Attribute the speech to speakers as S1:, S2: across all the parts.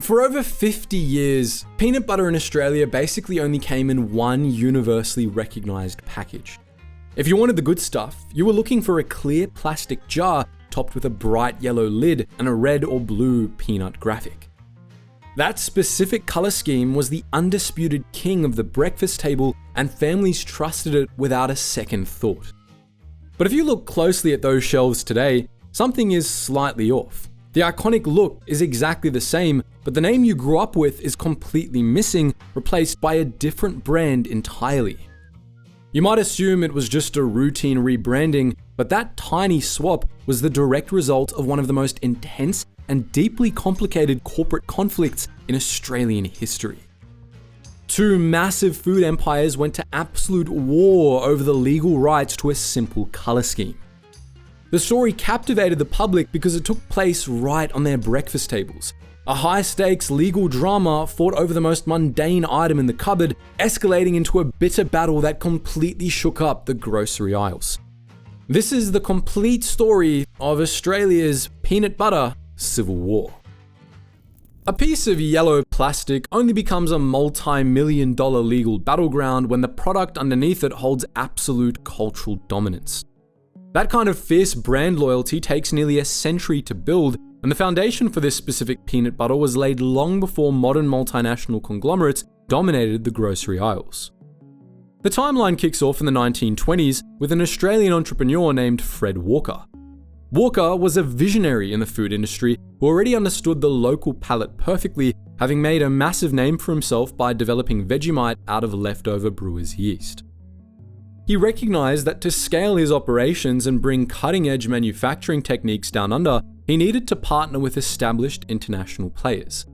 S1: For over 50 years, peanut butter in Australia basically only came in one universally recognised package. If you wanted the good stuff, you were looking for a clear plastic jar topped with a bright yellow lid and a red or blue peanut graphic. That specific colour scheme was the undisputed king of the breakfast table, and families trusted it without a second thought. But if you look closely at those shelves today, something is slightly off. The iconic look is exactly the same, but the name you grew up with is completely missing, replaced by a different brand entirely. You might assume it was just a routine rebranding, but that tiny swap was the direct result of one of the most intense and deeply complicated corporate conflicts in Australian history. Two massive food empires went to absolute war over the legal rights to a simple colour scheme. The story captivated the public because it took place right on their breakfast tables. A high-stakes legal drama fought over the most mundane item in the cupboard, escalating into a bitter battle that completely shook up the grocery aisles. This is the complete story of Australia's peanut butter civil war. A piece of yellow plastic only becomes a multi-million-dollar legal battleground when the product underneath it holds absolute cultural dominance. That kind of fierce brand loyalty takes nearly a century to build, and the foundation for this specific peanut butter was laid long before modern multinational conglomerates dominated the grocery aisles. The timeline kicks off in the 1920s with an Australian entrepreneur named Fred Walker. Walker was a visionary in the food industry who already understood the local palate perfectly, having made a massive name for himself by developing Vegemite out of leftover brewer's yeast. He recognized that to scale his operations and bring cutting-edge manufacturing techniques down under, he needed to partner with established international players.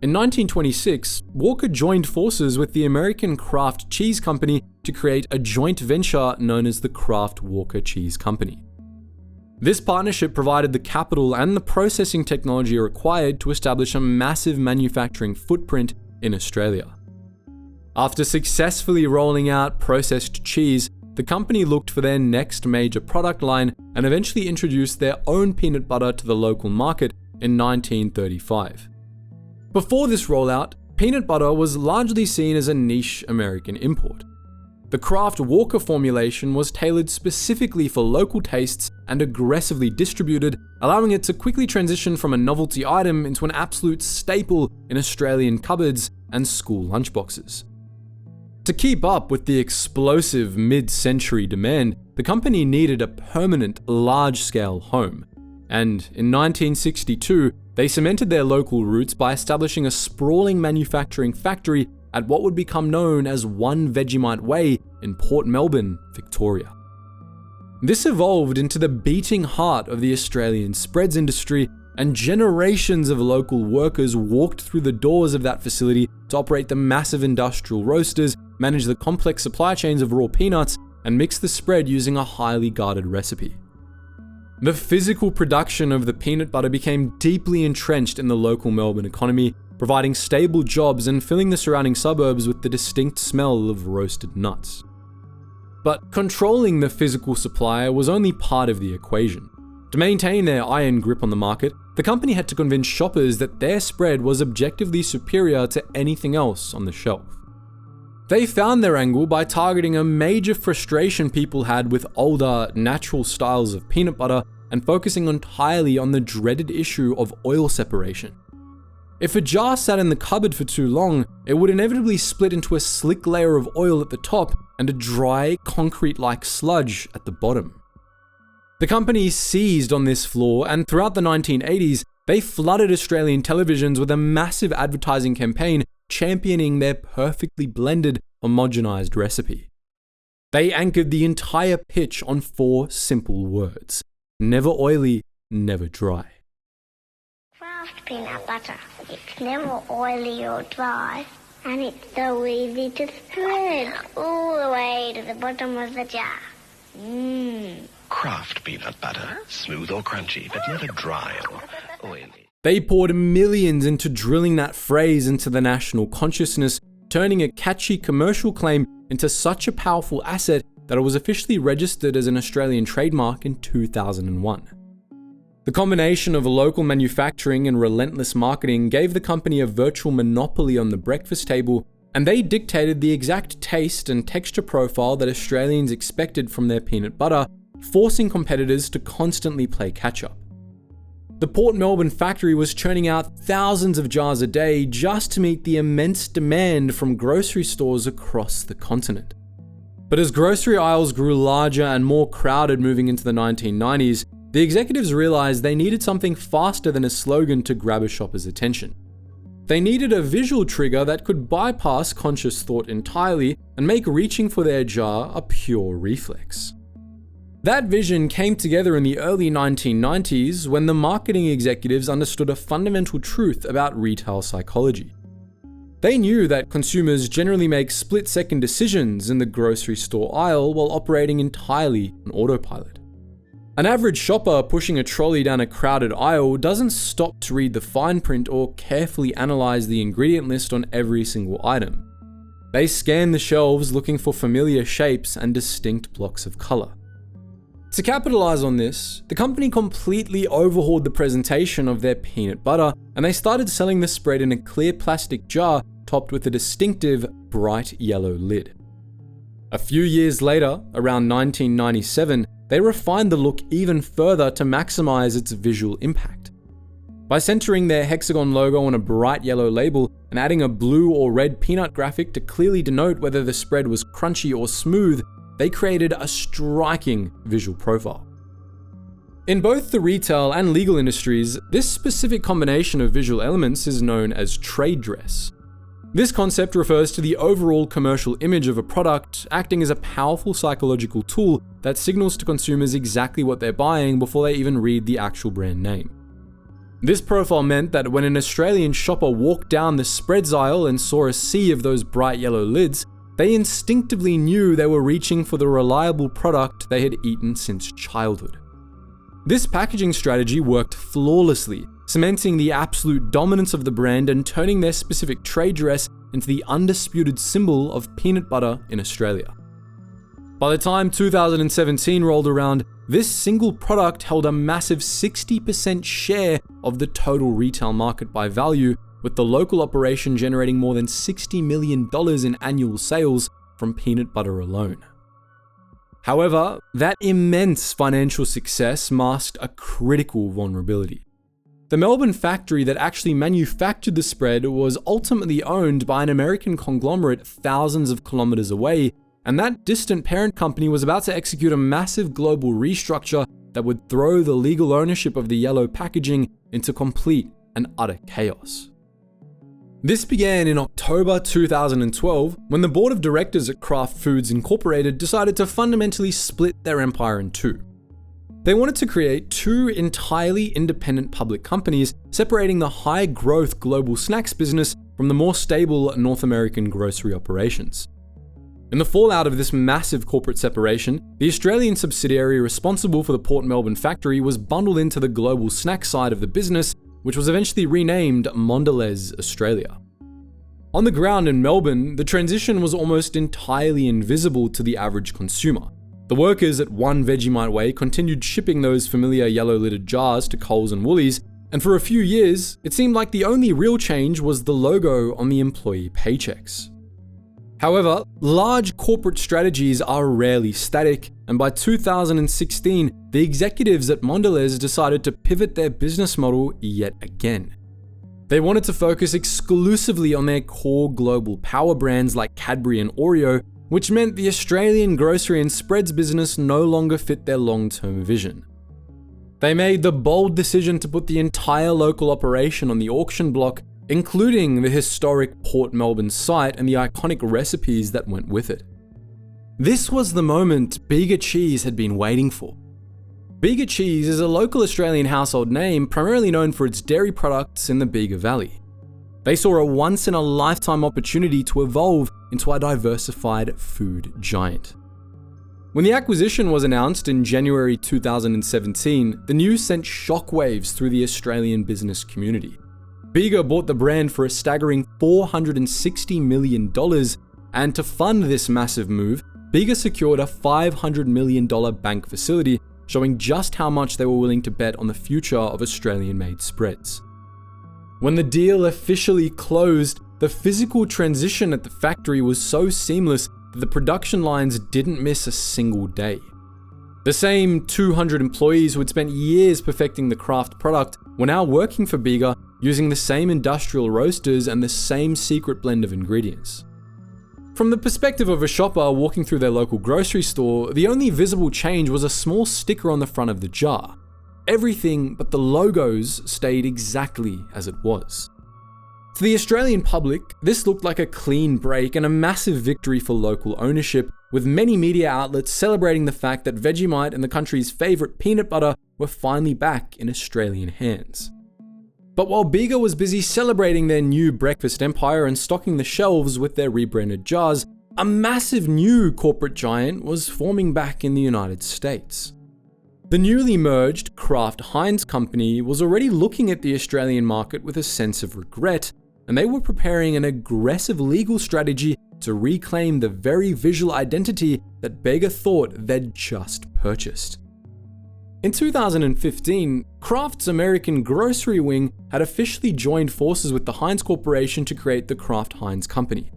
S1: In 1926, Walker joined forces with the American Kraft Cheese Company to create a joint venture known as the Kraft-Walker Cheese Company. This partnership provided the capital and the processing technology required to establish a massive manufacturing footprint in Australia. After successfully rolling out processed cheese, the company looked for their next major product line and eventually introduced their own peanut butter to the local market in 1935. Before this rollout, peanut butter was largely seen as a niche American import. The Kraft Walker formulation was tailored specifically for local tastes and aggressively distributed, allowing it to quickly transition from a novelty item into an absolute staple in Australian cupboards and school lunchboxes. To keep up with the explosive mid-century demand, the company needed a permanent, large-scale home. And in 1962, they cemented their local roots by establishing a sprawling manufacturing factory at what would become known as One Vegemite Way in Port Melbourne, Victoria. This evolved into the beating heart of the Australian spreads industry, and generations of local workers walked through the doors of that facility to operate the massive industrial roasters, manage the complex supply chains of raw peanuts, and mix the spread using a highly guarded recipe. The physical production of the peanut butter became deeply entrenched in the local Melbourne economy, providing stable jobs and filling the surrounding suburbs with the distinct smell of roasted nuts. But controlling the physical supply was only part of the equation. To maintain their iron grip on the market, the company had to convince shoppers that their spread was objectively superior to anything else on the shelf. They found their angle by targeting a major frustration people had with older, natural styles of peanut butter and focusing entirely on the dreaded issue of oil separation. If a jar sat in the cupboard for too long, it would inevitably split into a slick layer of oil at the top and a dry, concrete-like sludge at the bottom. The company seized on this flaw, and throughout the 1980s, they flooded Australian televisions with a massive advertising campaign championing their perfectly blended, homogenized recipe. They anchored the entire pitch on 4 simple words: never oily, never dry.
S2: Kraft peanut butter. It's never oily or dry, and it's so easy to spread all the way to the bottom of the jar.
S3: Kraft peanut butter, smooth or crunchy, but never dry or oily.
S1: They poured millions into drilling that phrase into the national consciousness, turning a catchy commercial claim into such a powerful asset that it was officially registered as an Australian trademark in 2001. The combination of local manufacturing and relentless marketing gave the company a virtual monopoly on the breakfast table, and they dictated the exact taste and texture profile that Australians expected from their peanut butter, forcing competitors to constantly play catch-up. The Port Melbourne factory was churning out thousands of jars a day just to meet the immense demand from grocery stores across the continent. But as grocery aisles grew larger and more crowded moving into the 1990s, the executives realized they needed something faster than a slogan to grab a shopper's attention. They needed a visual trigger that could bypass conscious thought entirely and make reaching for their jar a pure reflex. That vision came together in the early 1990s when the marketing executives understood a fundamental truth about retail psychology. They knew that consumers generally make split-second decisions in the grocery store aisle while operating entirely on autopilot. An average shopper pushing a trolley down a crowded aisle doesn't stop to read the fine print or carefully analyze the ingredient list on every single item. They scan the shelves looking for familiar shapes and distinct blocks of color. To capitalize on this, the company completely overhauled the presentation of their peanut butter, and they started selling the spread in a clear plastic jar topped with a distinctive bright yellow lid. A few years later, around 1997, they refined the look even further to maximize its visual impact. By centering their hexagon logo on a bright yellow label and adding a blue or red peanut graphic to clearly denote whether the spread was crunchy or smooth, they created a striking visual profile. In both the retail and legal industries, this specific combination of visual elements is known as trade dress. This concept refers to the overall commercial image of a product acting as a powerful psychological tool that signals to consumers exactly what they're buying before they even read the actual brand name. This profile meant that when an Australian shopper walked down the spreads aisle and saw a sea of those bright yellow lids, they instinctively knew they were reaching for the reliable product they had eaten since childhood. This packaging strategy worked flawlessly, cementing the absolute dominance of the brand and turning their specific trade dress into the undisputed symbol of peanut butter in Australia. By the time 2017 rolled around, this single product held a massive 60% share of the total retail market by value, with the local operation generating more than $60 million in annual sales from peanut butter alone. However, that immense financial success masked a critical vulnerability. The Melbourne factory that actually manufactured the spread was ultimately owned by an American conglomerate thousands of kilometers away, and that distant parent company was about to execute a massive global restructure that would throw the legal ownership of the yellow packaging into complete and utter chaos. This began in October 2012 when the board of directors at Kraft Foods Incorporated decided to fundamentally split their empire in two. They wanted to create two entirely independent public companies, separating the high-growth global snacks business from the more stable North American grocery operations. In the fallout of this massive corporate separation, the Australian subsidiary responsible for the Port Melbourne factory was bundled into the global snack side of the business, which was eventually renamed Mondelez Australia. On the ground in Melbourne, the transition was almost entirely invisible to the average consumer. The workers at One Vegemite Way continued shipping those familiar yellow-lidded jars to Coles and Woolies, and for a few years, it seemed like the only real change was the logo on the employee paychecks. However, large corporate strategies are rarely static, and by 2016, the executives at Mondelez decided to pivot their business model yet again. They wanted to focus exclusively on their core global power brands like Cadbury and Oreo, which meant the Australian grocery and spreads business no longer fit their long-term vision. They made the bold decision to put the entire local operation on the auction block, including the historic Port Melbourne site and the iconic recipes that went with it. This was the moment Bega Cheese had been waiting for. Bega Cheese is a local Australian household name primarily known for its dairy products in the Bega Valley. They saw a once-in-a-lifetime opportunity to evolve into a diversified food giant. When the acquisition was announced in January 2017, the news sent shockwaves through the Australian business community. Bega bought the brand for a staggering $460 million, and to fund this massive move, Bega secured a $500 million bank facility, showing just how much they were willing to bet on the future of Australian-made spreads. When the deal officially closed, the physical transition at the factory was so seamless that the production lines didn't miss a single day. The same 200 employees who had spent years perfecting the Kraft product were now working for Bega using the same industrial roasters and the same secret blend of ingredients. From the perspective of a shopper walking through their local grocery store, the only visible change was a small sticker on the front of the jar. Everything but the logos stayed exactly as it was. To the Australian public, this looked like a clean break and a massive victory for local ownership, with many media outlets celebrating the fact that Vegemite and the country's favourite peanut butter were finally back in Australian hands. But while Bega was busy celebrating their new breakfast empire and stocking the shelves with their rebranded jars, a massive new corporate giant was forming back in the United States. The newly merged Kraft Heinz company was already looking at the Australian market with a sense of regret, and they were preparing an aggressive legal strategy to reclaim the very visual identity that Bega thought they'd just purchased. In 2015, Kraft's American grocery wing had officially joined forces with the Heinz Corporation to create the Kraft Heinz Company.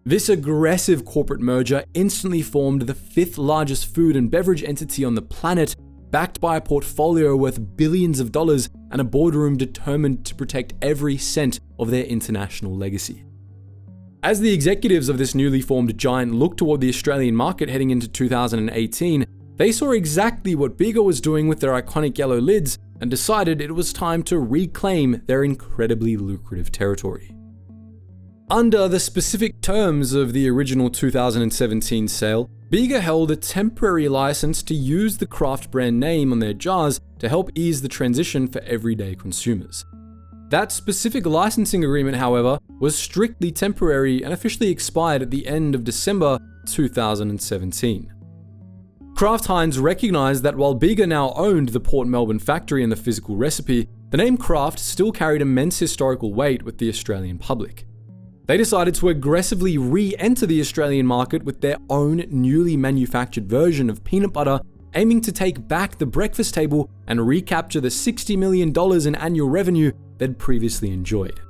S1: This aggressive corporate merger instantly formed the 5th largest food and beverage entity on the planet, backed by a portfolio worth billions of dollars and a boardroom determined to protect every cent of their international legacy. As the executives of this newly formed giant looked toward the Australian market heading into 2018, they saw exactly what Bega was doing with their iconic yellow lids and decided it was time to reclaim their incredibly lucrative territory. Under the specific terms of the original 2017 sale, Bega held a temporary license to use the Kraft brand name on their jars to help ease the transition for everyday consumers. That specific licensing agreement, however, was strictly temporary and officially expired at the end of December 2017. Kraft Heinz recognized that while Bega now owned the Port Melbourne factory and the physical recipe, the name Kraft still carried immense historical weight with the Australian public. They decided to aggressively re-enter the Australian market with their own newly manufactured version of peanut butter, aiming to take back the breakfast table and recapture the $60 million in annual revenue they'd previously enjoyed.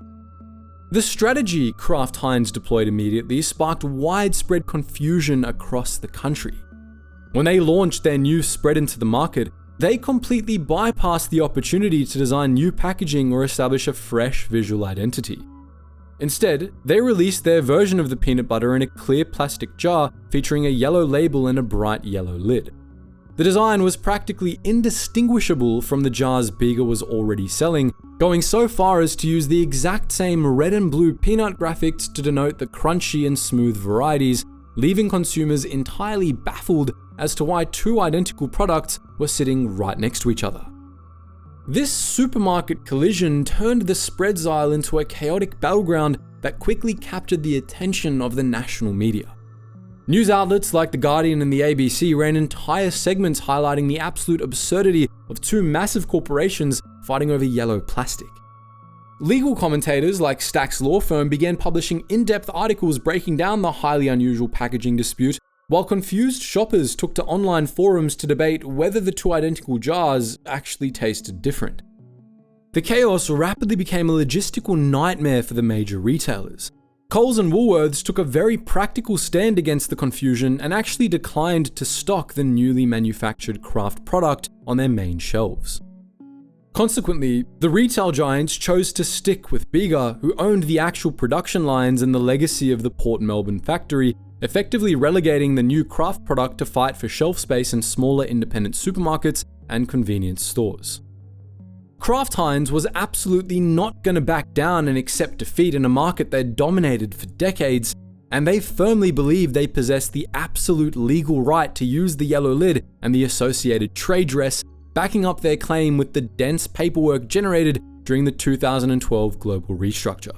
S1: The strategy Kraft Heinz deployed immediately sparked widespread confusion across the country. When they launched their new spread into the market, they completely bypassed the opportunity to design new packaging or establish a fresh visual identity. Instead, they released their version of the peanut butter in a clear plastic jar featuring a yellow label and a bright yellow lid. The design was practically indistinguishable from the jars Bega was already selling, going so far as to use the exact same red and blue peanut graphics to denote the crunchy and smooth varieties, leaving consumers entirely baffled as to why two identical products were sitting right next to each other. This supermarket collision turned the spreads aisle into a chaotic battleground that quickly captured the attention of the national media. News outlets like The Guardian and the ABC ran entire segments highlighting the absolute absurdity of two massive corporations fighting over yellow plastic. Legal commentators like Stack's law firm began publishing in-depth articles breaking down the highly unusual packaging dispute, while confused shoppers took to online forums to debate whether the two identical jars actually tasted different. The chaos rapidly became a logistical nightmare for the major retailers. Coles and Woolworths took a very practical stand against the confusion and actually declined to stock the newly manufactured Kraft product on their main shelves. Consequently, the retail giants chose to stick with Bega, who owned the actual production lines and the legacy of the Port Melbourne factory, effectively relegating the new Kraft product to fight for shelf space in smaller independent supermarkets and convenience stores. Kraft Heinz was absolutely not going to back down and accept defeat in a market they'd dominated for decades, and they firmly believed they possessed the absolute legal right to use the yellow lid and the associated trade dress, backing up their claim with the dense paperwork generated during the 2012 global restructure.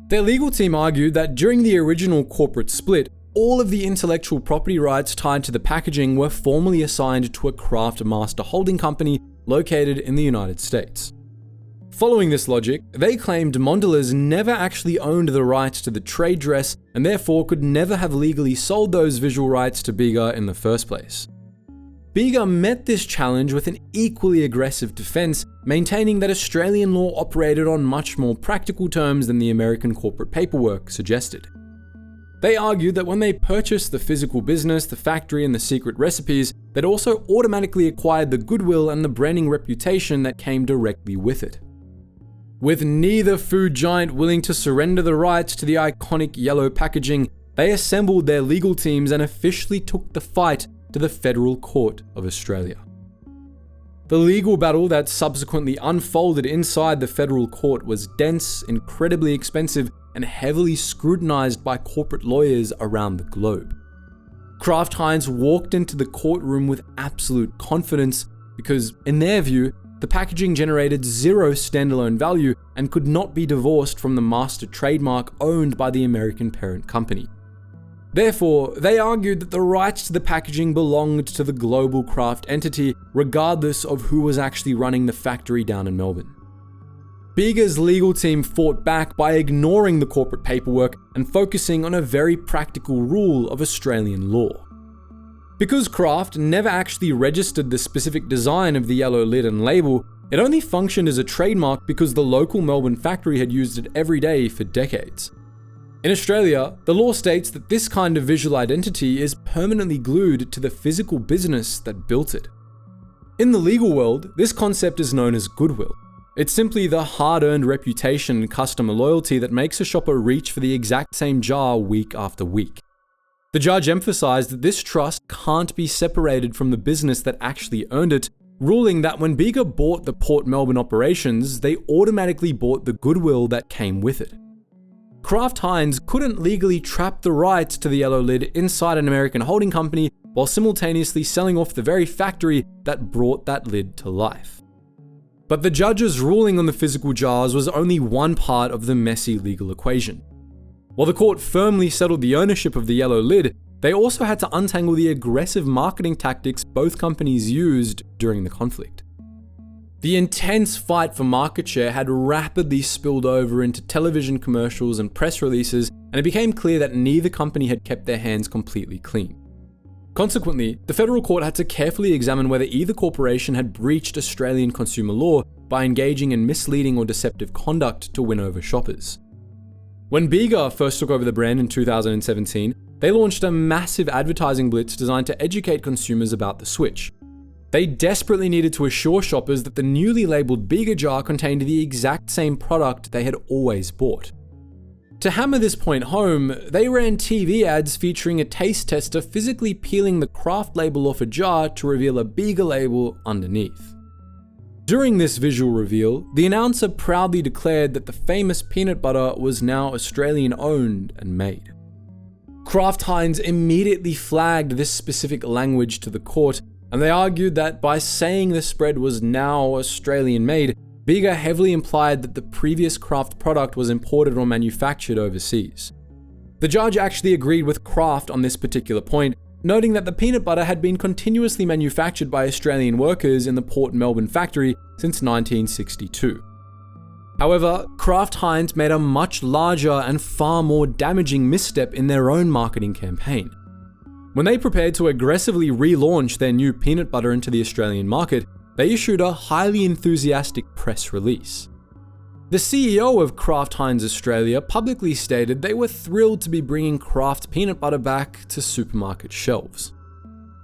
S1: Their legal team argued that during the original corporate split, all of the intellectual property rights tied to the packaging were formally assigned to a Kraft master holding company located in the United States. Following this logic, they claimed Mondelez never actually owned the rights to the trade dress and therefore could never have legally sold those visual rights to Bega in the first place. Bega met this challenge with an equally aggressive defense, maintaining that Australian law operated on much more practical terms than the American corporate paperwork suggested. They argued that when they purchased the physical business, the factory, and the secret recipes, they'd also automatically acquired the goodwill and the branding reputation that came directly with it. With neither food giant willing to surrender the rights to the iconic yellow packaging, they assembled their legal teams and officially took the fight to the Federal Court of Australia. The legal battle that subsequently unfolded inside the federal court was dense, incredibly expensive, and heavily scrutinized by corporate lawyers around the globe. Kraft Heinz walked into the courtroom with absolute confidence because, in their view, the packaging generated zero standalone value and could not be divorced from the master trademark owned by the American parent company. Therefore, they argued that the rights to the packaging belonged to the global Kraft entity, regardless of who was actually running the factory down in Melbourne. Bega's legal team fought back by ignoring the corporate paperwork and focusing on a very practical rule of Australian law. Because Kraft never actually registered the specific design of the yellow lid and label, it only functioned as a trademark because the local Melbourne factory had used it every day for decades. In Australia, the law states that this kind of visual identity is permanently glued to the physical business that built it. In the legal world, this concept is known as goodwill. It's simply the hard-earned reputation and customer loyalty that makes a shopper reach for the exact same jar week after week. The judge emphasized that this trust can't be separated from the business that actually earned it, ruling that when Bega bought the Port Melbourne operations, they automatically bought the goodwill that came with it. Kraft Heinz couldn't legally trap the rights to the yellow lid inside an American holding company while simultaneously selling off the very factory that brought that lid to life. But the judge's ruling on the physical jars was only one part of the messy legal equation. While the court firmly settled the ownership of the yellow lid, they also had to untangle the aggressive marketing tactics both companies used during the conflict. The intense fight for market share had rapidly spilled over into television commercials and press releases, and it became clear that neither company had kept their hands completely clean. Consequently, the federal court had to carefully examine whether either corporation had breached Australian consumer law by engaging in misleading or deceptive conduct to win over shoppers. When Bega first took over the brand in 2017, they launched a massive advertising blitz designed to educate consumers about the switch. They desperately needed to assure shoppers that the newly labeled Bega jar contained the exact same product they had always bought. To hammer this point home, they ran TV ads featuring a taste tester physically peeling the Kraft label off a jar to reveal a Bega label underneath. During this visual reveal, the announcer proudly declared that the famous peanut butter was now Australian owned and made. Kraft Heinz immediately flagged this specific language to the court, and they argued that by saying the spread was now Australian made, Bega heavily implied that the previous Kraft product was imported or manufactured overseas. The judge actually agreed with Kraft on this particular point, noting that the peanut butter had been continuously manufactured by Australian workers in the Port Melbourne factory since 1962. However, Kraft Heinz made a much larger and far more damaging misstep in their own marketing campaign. When they prepared to aggressively relaunch their new peanut butter into the Australian market, they issued a highly enthusiastic press release. The CEO of Kraft Heinz Australia publicly stated they were thrilled to be bringing Kraft peanut butter back to supermarket shelves.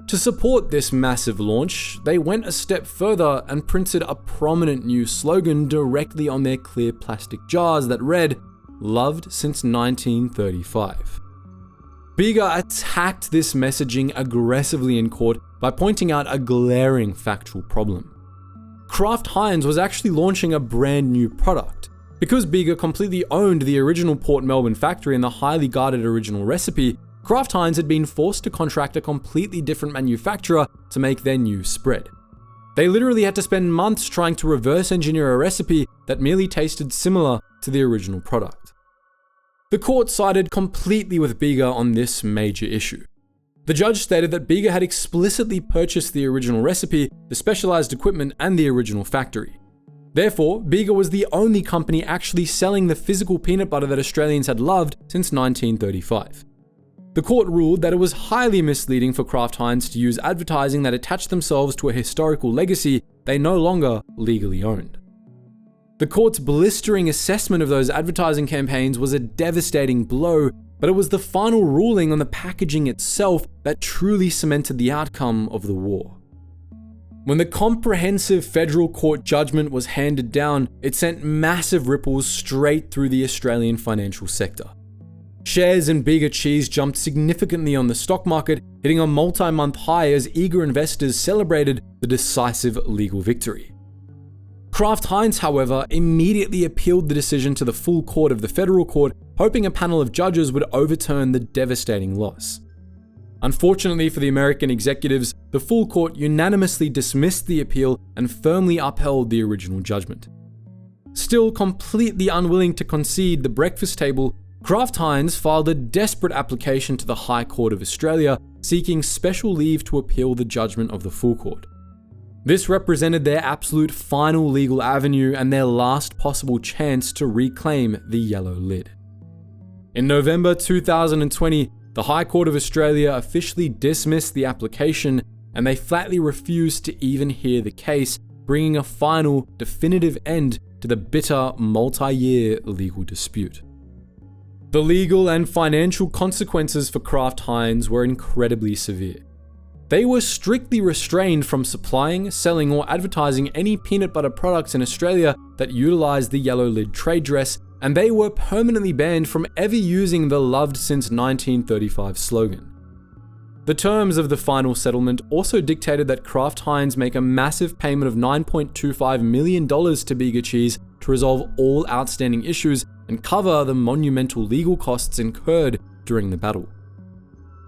S1: To support this massive launch, they went a step further and printed a prominent new slogan directly on their clear plastic jars that read, "Loved since 1935. Bega attacked this messaging aggressively in court by pointing out a glaring factual problem. Kraft Heinz was actually launching a brand new product. Because Bega completely owned the original Port Melbourne factory and the highly guarded original recipe, Kraft Heinz had been forced to contract a completely different manufacturer to make their new spread. They literally had to spend months trying to reverse engineer a recipe that merely tasted similar to the original product. The court sided completely with Bega on this major issue. The judge stated that Bega had explicitly purchased the original recipe, the specialized equipment, and the original factory. Therefore, Bega was the only company actually selling the physical peanut butter that Australians had loved since 1935. The court ruled that it was highly misleading for Kraft Heinz to use advertising that attached themselves to a historical legacy they no longer legally owned. The court's blistering assessment of those advertising campaigns was a devastating blow, but it was the final ruling on the packaging itself that truly cemented the outcome of the war. When the comprehensive federal court judgment was handed down, it sent massive ripples straight through the Australian financial sector. Shares in Bega Cheese jumped significantly on the stock market, hitting a multi-month high as eager investors celebrated the decisive legal victory. Kraft Heinz, however, immediately appealed the decision to the full court of the federal court, hoping a panel of judges would overturn the devastating loss. Unfortunately for the American executives, the full court unanimously dismissed the appeal and firmly upheld the original judgment. Still completely unwilling to concede the breakfast table, Kraft Heinz filed a desperate application to the High Court of Australia, seeking special leave to appeal the judgment of the full court. This represented their absolute final legal avenue and their last possible chance to reclaim the yellow lid. In November 2020, the High Court of Australia officially dismissed the application, and they flatly refused to even hear the case, bringing a final, definitive end to the bitter, multi-year legal dispute. The legal and financial consequences for Kraft Heinz were incredibly severe. They were strictly restrained from supplying, selling, or advertising any peanut butter products in Australia that utilized the yellow lid trade dress, and they were permanently banned from ever using the loved since 1935 slogan. The terms of the final settlement also dictated that Kraft Heinz make a massive payment of $9.25 million to Bega Cheese to resolve all outstanding issues and cover the monumental legal costs incurred during the battle.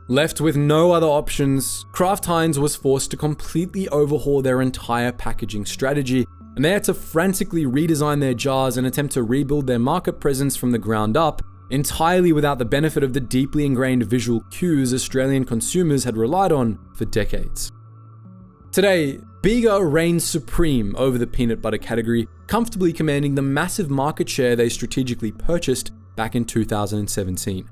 S1: Left with no other options, Kraft Heinz was forced to completely overhaul their entire packaging strategy, and they had to frantically redesign their jars and attempt to rebuild their market presence from the ground up, entirely without the benefit of the deeply ingrained visual cues Australian consumers had relied on for decades. Today, Bega reigns supreme over the peanut butter category, comfortably commanding the massive market share they strategically purchased back in 2017.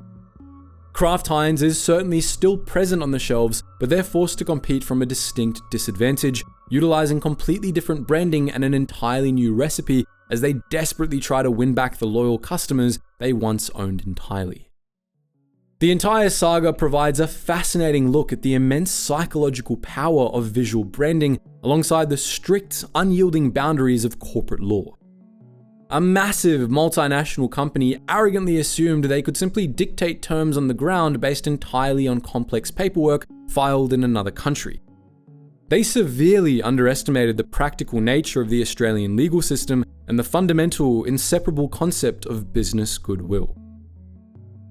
S1: Kraft Heinz is certainly still present on the shelves, but they're forced to compete from a distinct disadvantage, utilizing completely different branding and an entirely new recipe as they desperately try to win back the loyal customers they once owned entirely. The entire saga provides a fascinating look at the immense psychological power of visual branding alongside the strict, unyielding boundaries of corporate law. A massive multinational company arrogantly assumed they could simply dictate terms on the ground based entirely on complex paperwork filed in another country. They severely underestimated the practical nature of the Australian legal system and the fundamental, inseparable concept of business goodwill.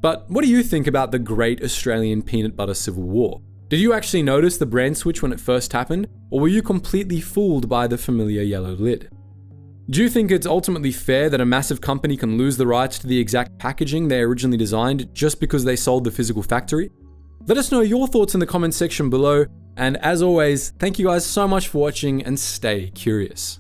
S1: But what do you think about the Great Australian Peanut Butter Civil War? Did you actually notice the brand switch when it first happened, or were you completely fooled by the familiar yellow lid? Do you think it's ultimately fair that a massive company can lose the rights to the exact packaging they originally designed just because they sold the physical factory? Let us know your thoughts in the comments section below, and as always, thank you guys so much for watching and stay curious.